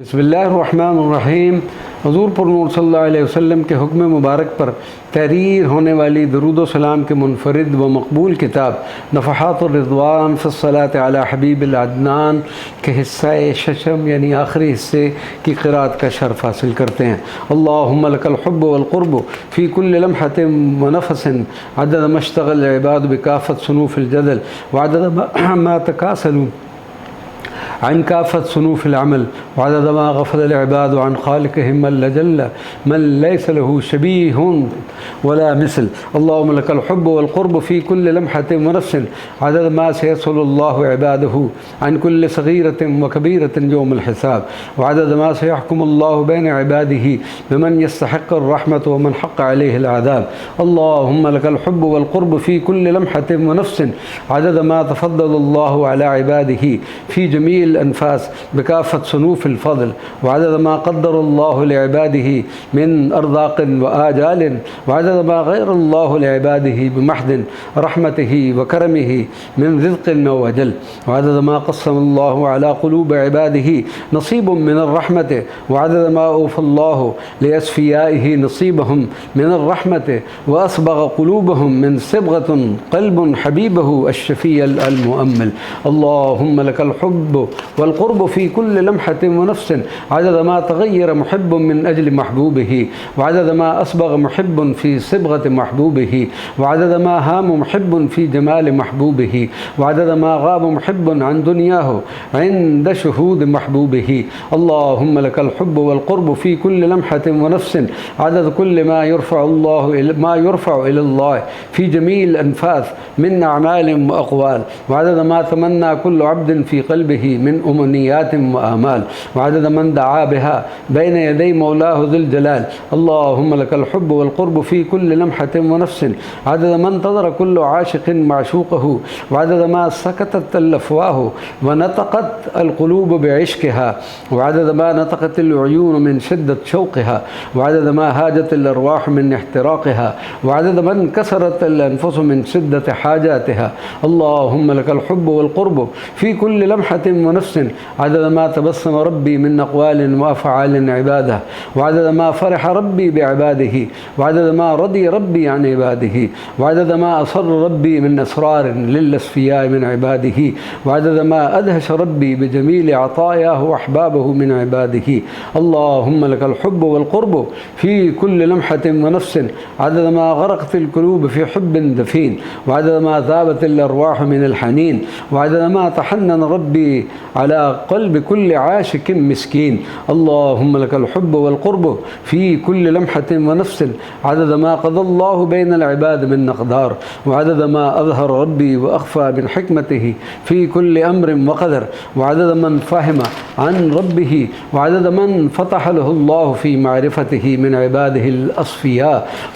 बिस्मिल्लाहिर्रहमानिर्रहीम। हुज़ूर पर नूर सल्लल्लाहु अलैहि वसल्लम के हुक्म मुबारक पर तहरीर होने वाली दरूद सलाम के मुनफरिद व मकबूल किताब नफ़हातुर रिज़वान फ़िस्सलात अला हबीबिल अदनान के हिस्सा शशम यानी आखिरी हिस्से की क़िराअत का शर्फ़ हासिल करते हैं। अल्लाहुम्मा लकल हुब्बु वल क़ुर्बु फ़ी कुल्लि लम्हतिन व नफ़सिन अदद मश्तगल इबाद बिकाफ़त सुनूफ़िल जदल व अदद मा तकासलू अन काफ़त सुनूफ़िल अमल व अदद मा गफ़ल इबाद अन ख़ालिक़िहिम जल्ल मन लैसा लहू शबीहुन वला मिसल। अल्लाहुम्मा लकल हुब्बु वल क़ुर्बु फ़ी कुल्लि लम्हतिन व नफ़सिन अदद मा सयसअलुल्लाहु इबादहू अन कुल्लि सग़ीरतिन व कबीरतिन यौमल हिसाब व अदद मा सयहकुमुल्लाहु बैन इबादिही बिमन यस्तहिक़्क़ुर रहमत व मन हक़्क़ अलैहिल अज़ाब। अल्लाहुम्मा लकल हुब्बु वल क़ुर्बु फ़ी कुल्लि लम्हतिन व नफ़सिन अदद मा तफ़द्दलल्लाहु अला इबादिही फ़ी जमील अनफास बिकाफ़त सुनूफ़िल फ़ज़ल व अदद मा क़द्दरल्लाहु लिइबादिही मिन अरज़ाक़िन व आजालिन व अदद मा ग़यरल्लाहु लिइबादिही बिमहदिन रहमतिही व करमिही मिन रिज़्क़िन व अजल व अदद मा क़स्समल्लाहु अला क़ुलूबि इबादिही नसीबुम मिनर रहमति व अदद मा औफ़ल्लाहु लिअस्फ़ियाइही नसीबहुम मिनर रहमति व असबग़ क़ुलूबहुम मिन सिबग़तिन क़ल्बुन हबीबहू अश-शफ़ीअल अल-मुअम्मिल। अल्लाहुम्मा लकल हुब्बु वल क़ुर्बु फ़ी कुल्लि लम्हतिन व नफ़सिन अदद मा तग़य्यरा मुहिब्बुन मिन अजलि महबूबिही व अदद मा असबग़ मुहिब्बुन फ़ी सिबग़ति महबूबिही व अदद मा हाम मुहिब्बुन फ़ी जमाल महबूबिही व अदद मा ग़ाब मुहिब्बुन अन दुनियाहु इंद शुहूद महबूबिही। अल्लाहुम्मा लकल हुब्बु वल क़ुर्बु फ़ी कुल्लि लम्हतिन व नफ़सिन अदद कुल्लि मा युरफ़अु इलल्लाह फ़ी जमील अनफ़ास मिन अअमालिन व अक़वाल व अदद मा तमन्ना कुल्लु अब्दिन फ़ी क़ल्बिही मिन उमनियातिन व आमाल व अदद मन दआ बिहा बैन यदै मौलाहु ज़ुल जलाल। अल्लाहुम्मा लकल हुब्बु वल क़ुर्बु फ़ी कुल्लि लम्हतिन व नफ़सिन अदद मन तज़रा कुल्लु आशिक़िन माशूक़हू व अदद मा सकतत अल-अफ़वाहु व नतक़त अल-क़ुलूबु बिइश्क़िहा व अदद मा नतक़त अल-उयून मिन शिद्दत शौक़िहा व अदद मा हाजत अल-अरवाह मिन इह्तिराक़िहा व अदद मन कसरत अल-अनफ़ुसु मिन शिद्दत हाजातिहा। अल्लाहुम्मा लकल हुब्बु वल क़ुर्बु फ़ी कुल्लि लम्हतिन व नफ़सिन अदद मा तबस्सम रब्बी मिन अक़वालिन व अफ़आलिन इबादह व अदद मा फ़रह रब्बी बिइबादिही व अदद मा रदिया रब्बी अन इबादिही व अदद मा असर्र रब्बी मिन असरारिन लिल-अस्फ़ियाइ मिन इबादिही व अदद मा अदहश रब्बी बिजमील अतायाहु व अहबाबहु मिन इबादिही। अल्लाहुम्मा लकल हुब्बु वल क़ुर्बु फ़ी कुल्लि लम्हतिन व नफ़सिन अदद मा ग़रक़तिल क़ुलूब फ़ी हुब्बिन दफ़ीन व अदद मा ज़ाबतिल अरवाह मिनल हनीन व अदद मा तहन्नन रब्बी अला क़ल्बि कुल्लि आशिक़िन मिस्कीन। अल्लाहुम्मा लकल हुब्बु वल क़ुर्बु फ़ी कुल्लि लम्हतिन व नफ़सिन अदद मा क़ज़ल्लाहु बैनल इबाद मिन अक़दार व अदद मा अज़हर रब्बी व अख़फ़ा मिन हिकमतिही फ़ी कुल्लि अम्रिन व क़दर व अदद मन फ़हिम अन रब्बिही व अदद मन फ़तह लहुल्लाहु फ़ी मारिफ़तिही मिन इबादिहिल अस्फ़िया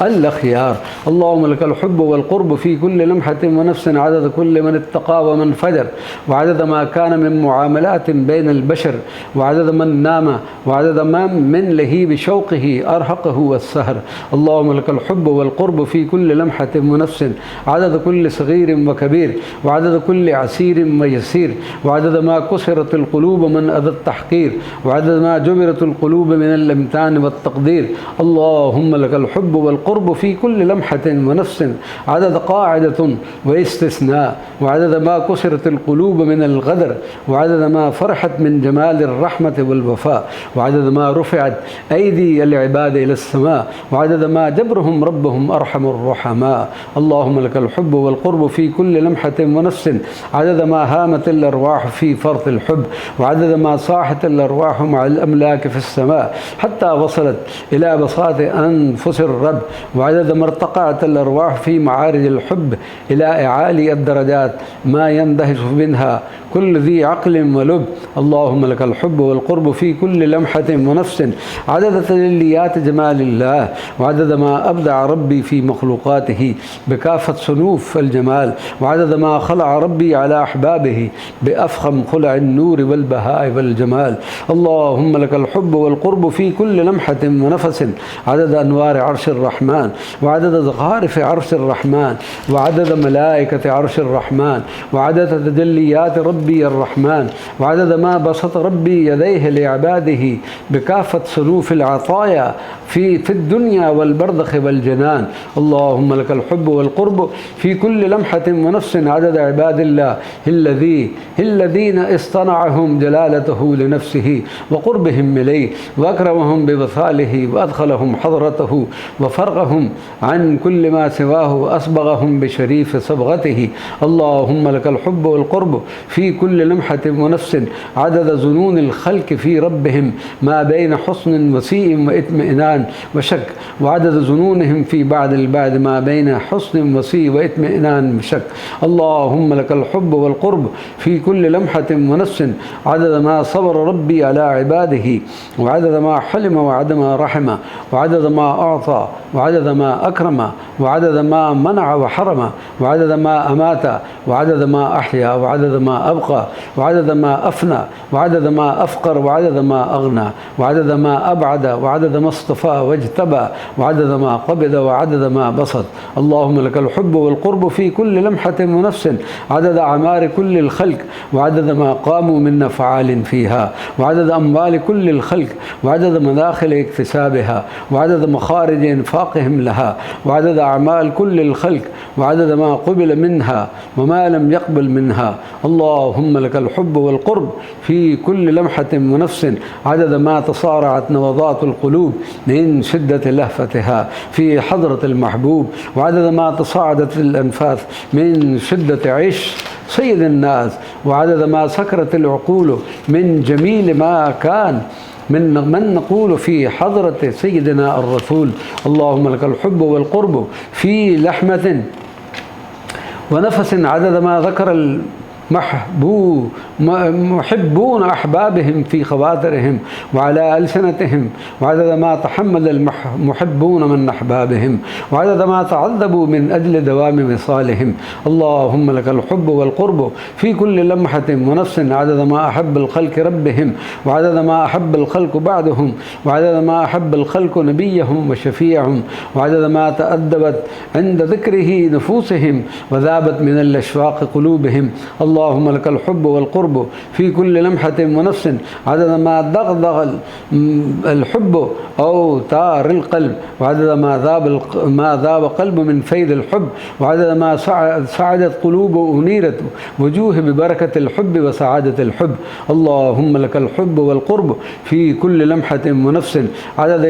अल-अख़यार। अल्लाहुम्मा लकल हुब्बु वल क़ुर्बु फ़ी कुल्लि लम्हतिन व नफ़सिन अदद कुल्लि मन इत्तक़ा व मन फ़जर व अदद मा कान मिन मुआमलातिन बैनल बशर व अदद मन नाम व अदद मा मिन लहीब शौक़िही अरहक़हु अस्सहर। अल्लाहुम्मा लकल हुब्बु वल क़ुर्बु फ़ी कुल्लि लम्हतिन व नफ़सिन अदद कुल्लि सग़ीरिन व कबीर व अदद कुल्लि असीरिन व यसीर व अदद मा कुसिरतिल क़ुलूब मन अदद तहक़ीर व अदद मा जुबिरतिल क़ुलूब मिनल इम्तिहान व तक़दीर। अल्लाहुम्मा लकल हुब्बु वल क़ुर्बु फ़ी कुल्लि लम्हतिन व नफ़सिन अदद क़ाइदतुन व इस्तिस्ना व अदद मा कुसिरतिल क़ुलूब मिनल ग़दर व अदद मा फ़रहत मिन जमालिर रहमति वल वफ़ा व अदद मा रुफ़िअत ऐदी अल-इबाद इलस-समा व अदद मा जबरहुम रब्बुहुम अरहमुर रहमा। अल्लाहुम्मा लकल हुब्बु वल क़ुर्बु फ़ी कुल्लि लम्हतिन व नफ़सिन अदद मा हामतिल अरवाह फ़ी फ़र्तिल हुब्ब व अदद मा साहतिल अरवाह मअल अमलाक फ़िस-समा हत्ता वसलत इला बसाति अनफ़ुसिर रब्ब व अदद मा इर्तक़अतिल अरवाह फ़ी मआरिजिल हुब्ब इला अआली अद-दरजात मा यंदहिशु मिनहा कुल्लु ज़ी अक़लिन व लुब्ब। अल्लाहुम्मा लकल हुब्बु वल क़ुर्बु फ़ी कुल्लि लम्हतिन व नफ़सिन अदद तजल्लियात जमालिल्लाह व अदद मा अबदअ रब्बी फ़ी मख़लूक़ातिही बिकाफ़त सुनूफ़ अल जमाल व अदद मा ख़लअ रब्बी अला अहबाबिही बिअफ़ख़म ख़ुलअन नूर वल बहाइ वल जमाल। अल्लाहुम्मा लकल हुब्बु वल क़ुर्बु फ़ी कुल्लि लम्हतिन व नफ़सिन अदद अनवार अर्शिर रहमान व अदद ज़ख़ारिफ़ अर्शिर रहमान व अदद मलाइकति अर्शिर रहमान व अदद तजल्लियात रब्बी अर्रहमान الجنان وعدد ما بسط ربي يديه لعباده بكافة صنوف العطايا في الدنيا والبرزخ والجنان. اللهم لك الحب والقرب في كل لمحة ونفس عدد عباد الله الذين اصطنعهم جلالته لنفسه وقربهم إليه وأكرمهم بوصاله وأدخلهم حضرته وفرغهم عن كل ما سواه وأصبغهم بشريف صبغته. اللهم لك الحب والقرب في كل لمحة ونفس عدد ظنون الخلق في ربهم ما بين حسن وسيء واطمئنان وشك، وعدد ظنونهم في بعد البعد ما بين حسن وسيء واطمئنان وشك. اللهم لك الحب والقرب في كل لمحة ونفس عدد ما صبر ربي على عباده وعدد ما حلم وعدد ما رحم وعدد ما أعطى وعدد ما أكرم وعدد ما منع وحرم وعدد ما أمات وعدد ما أحيا وعدد ما أبقى وعدد ما أفنى وعدد ما أفقر وعدد ما أغنى وعدد ما أبعد وعدد ما اصطفى واجتبى وعدد ما قبض وعدد ما بسط. اللهم لك الحب والقرب في كل لمحة ونفس عدد أعمار كل الخلق وعدد ما قاموا من فعال فيها وعدد أموال كل الخلق وعدد مداخل اكتسابها وعدد مخارج إنفاقهم لها وعدد أعمال كل الخلق وعدد ما قبل منها وما لم يقبل منها. اللهم لك الحب والقرب في كل لمحة ونفس عدد ما تصارعت نبضات القلوب من شدة لهفتها في حضرة المحبوب وعدد ما تصاعدت الأنفاس من شدة عشق سيد الناس وعدد ما سكرت العقول من جميل ما كان من نقول في حضرة سيدنا الرسول. اللهم لك الحب والقرب في لحمة ونفس عدد ما ذكر محبون أحبابهم في خواطرهم وعلى ألسنتهم وعدد ما تحمل المحبون من أحبابهم وعدد ما تعذبوا من أجل دوام وصالهم. اللهم لك الحب والقرب في كل لمحة ونفس عدد ما أحب الخلق ربهم وعدد ما أحب الخلق بعدهم وعدد ما أحب الخلق نبيهم وشفيعهم وعدد ما تأدبت عند ذكره نفوسهم وذابت من الأشواق قلوبهم. اللهم لك الحب والقرب في كل لمحة ونفس عدد ما دغدغ الحب أو تار القلب وعدد ما ذاب قلب من فيض الحب وعدد ما سعدت قلوب وأنيرت وجوه ببركة الحب وسعادة الحب. اللهم لك الحب والقرب في كل لمحة ونفس عدد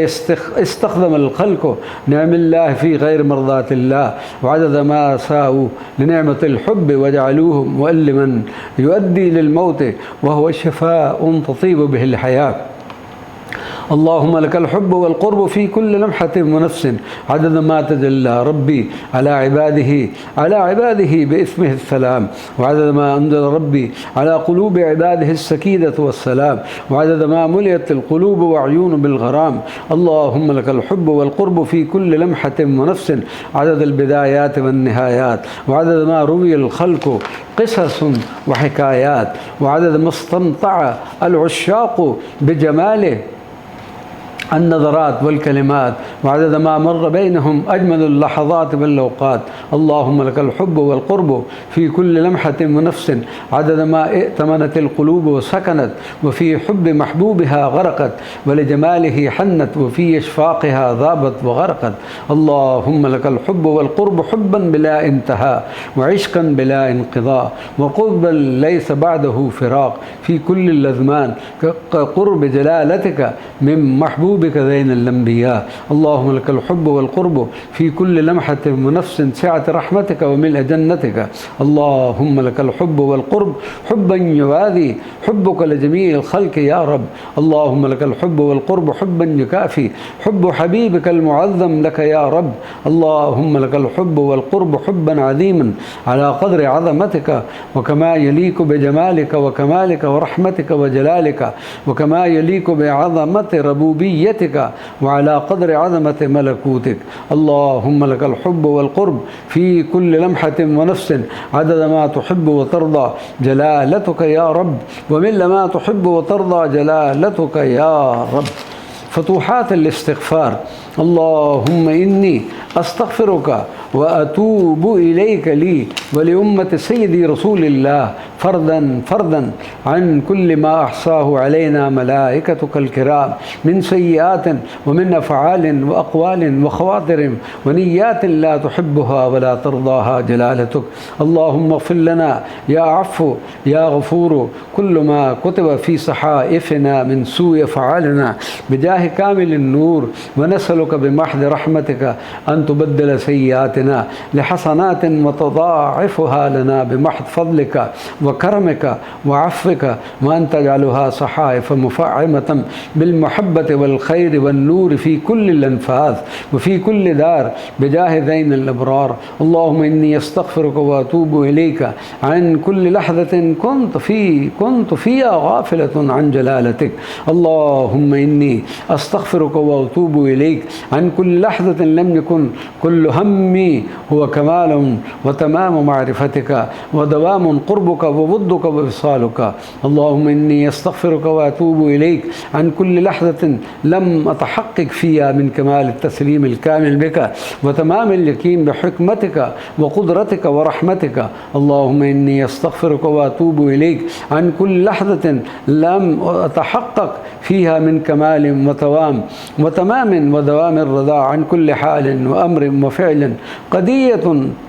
استخدم الخلق نعم الله في غير مرضاة الله وعدد ما ساءوا لنعمة الحب وجعلوه مؤلما يؤدي للموت وهو شفاء تطيب به الحياة. اللهم لك الحب والقرب في كل لمحة ونفس عدد ما تجلى ربي على عباده باسمه السلام وعدد ما أنزل ربي على قلوب عباده السكينة والسلام وعدد ما ملئت القلوب وعيون بالغرام. اللهم لك الحب والقرب في كل لمحة ونفس عدد البدايات والنهايات وعدد ما روي الخلق قصص وحكايات وعدد ما استمتع العشاق بجماله النظرات والكلمات وعدد ما مر بينهم أجمل اللحظات والأوقات. اللهم لك الحب والقرب في كل لمحة ونفس عدد ما ائتمنت القلوب وسكنت وفي حب محبوبها غرقت ولجماله حنت وفي إشفاقها ذابت وغرقت. اللهم لك الحب والقرب حبا بلا انتهاء وعشقا بلا انقضاء وقربا ليس بعده فراق في كل الأزمان كقرب جلالتك من محبوبك زين الأنبياء. اللهم لك الحب والقرب في كل لمحة ونفس سعة رحمتك وملء جنتك. اللهم لك الحب والقرب حبا يوازي حبك لجميع الخلق يا رب. اللهم لك الحب والقرب حبا يكافي حب حبيبك المعظم لك يا رب. اللهم لك الحب والقرب حبا عظيما على قدر عظمتك وكما يليق بجمالك وكمالك ورحمتك وجلالك وكما يليق بعظمة ربوبيتك وعلى قدر عظمة ملكوتك. اللهم لك الحب والقرب في كل لمحة ونفس عدد ما تحب وترضى جلالتك يا رب ومن ما تحب وترضى جلالتك يا رب. فتوحات الاستغفار. اللهم إني أستغفرك وأتوب إليك لي ولأمة سيدي رسول الله فردا فردا عن كل ما أحصاه علينا ملائكتك الكرام من سيئات ومن أفعال وأقوال وخواطر ونيات لا تحبها ولا ترضاها جلالتك. اللهم اغفر لنا يا عفو يا غفور كل ما كتب في صحائفنا من سوء أفعالنا بجاه كامل النور، ونسألك بمحض رحمتك أن تبدل سيئاتنا لحسنات وتضاعفها لنا بمحض فضلك وكرمك وعفوك، وأن تجعلها صحائف مفعمة بالمحبة والخير والنور في كل الأنفاس وفي كل دار بجاه ذين الأبرار. اللهم إني أستغفرك وأتوب إليك عن كل لحظة كنت فيها غافلة عن جلالتك. اللهم إني أستغفرك وأتوب إليك عن كل لحظة لم يكن كل همي هو كمال وتمام معرفتك ودوام قربك وودك ووصالك. اللهم إني أستغفرك وأتوب إليك عن كل لحظة لم أتحقق فيها من كمال التسليم الكامل بك وتمام اليقين بحكمتك وقدرتك ورحمتك. اللهم إني أستغفرك وأتوب إليك عن كل لحظة لم أتحقق فيها من كمال وتمام ودوام الرضا عن كل حال وأمر وفعل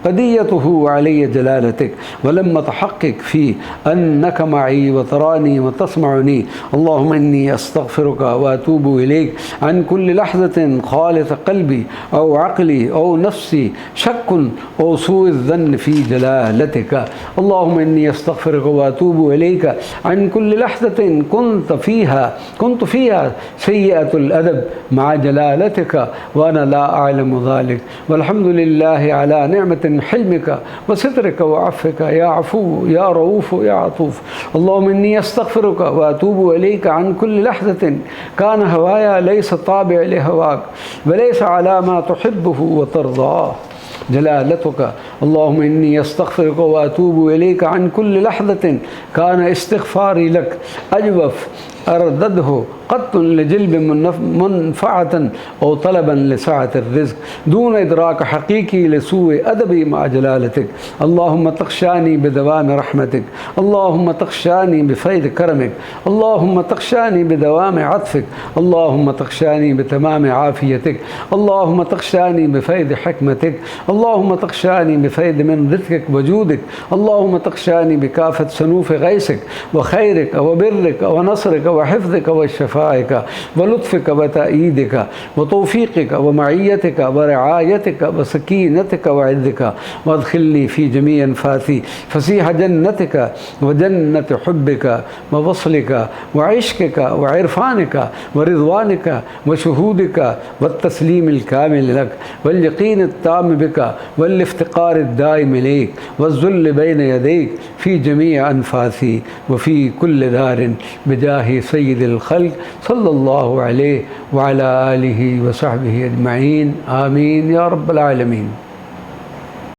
قضيته علي جلالتك ولم أتحقق فيه أنك معي وتراني وتسمعني. اللهم إني أستغفرك وأتوب إليك عن كل لحظة خالط قلبي أو عقلي أو نفسي شك أو سوء الظن في جلالتك. اللهم إني أستغفرك وأتوب إليك عن كل لحظة كنت فيها سيئة الأدب مع جلالتك وأنا لا أعلم ذلك. والحمد لله على نعمة حلمك وسترك وعفك يا عفو يا رؤوف يا عطوف. اللهم إني أستغفرك وأتوب إليك عن كل لحظة كان هوايا ليس طابع لهواك وليس على ما تحبه وترضاه جلالتك. اللهم إني أستغفرك وأتوب إليك عن كل لحظة كان استغفاري لك أجوف أردده قط لجلب منفعة أو طلبا لسعة الرزق دون إدراك حقيقي لسوء أدبي مع جلالتك. اللهم تخشاني بدوام رحمتك، اللهم تخشاني بفيض كرمك، اللهم تخشاني بدوام عطفك، اللهم تخشاني بتمام عافيتك، اللهم تخشاني بفيض حكمتك، اللهم تخشاني بفيض من رزقك وجودك، اللهم تخشاني بكافة سنوف غيثك وخيرك وبرك ونصرك وحفظك وشفائك ولطفك وتأييدك وتوفيقك ومعيتك ورعايتك وسكينتك وعزك. وادخلني في جميع أنفاسي فسيح جنتك وجنة حبك ووصلك وعشقك وعرفانك ورضوانك وشهودك والتسليم الكامل لك واليقين التام بك والافتقار الدائم إليك والذل بين يديك في جميع أنفاسي وفي كل دار بجاه سيد الخلق صلى الله عليه وعلى آله وصحبه أجمعين. آمين يا رب العالمين.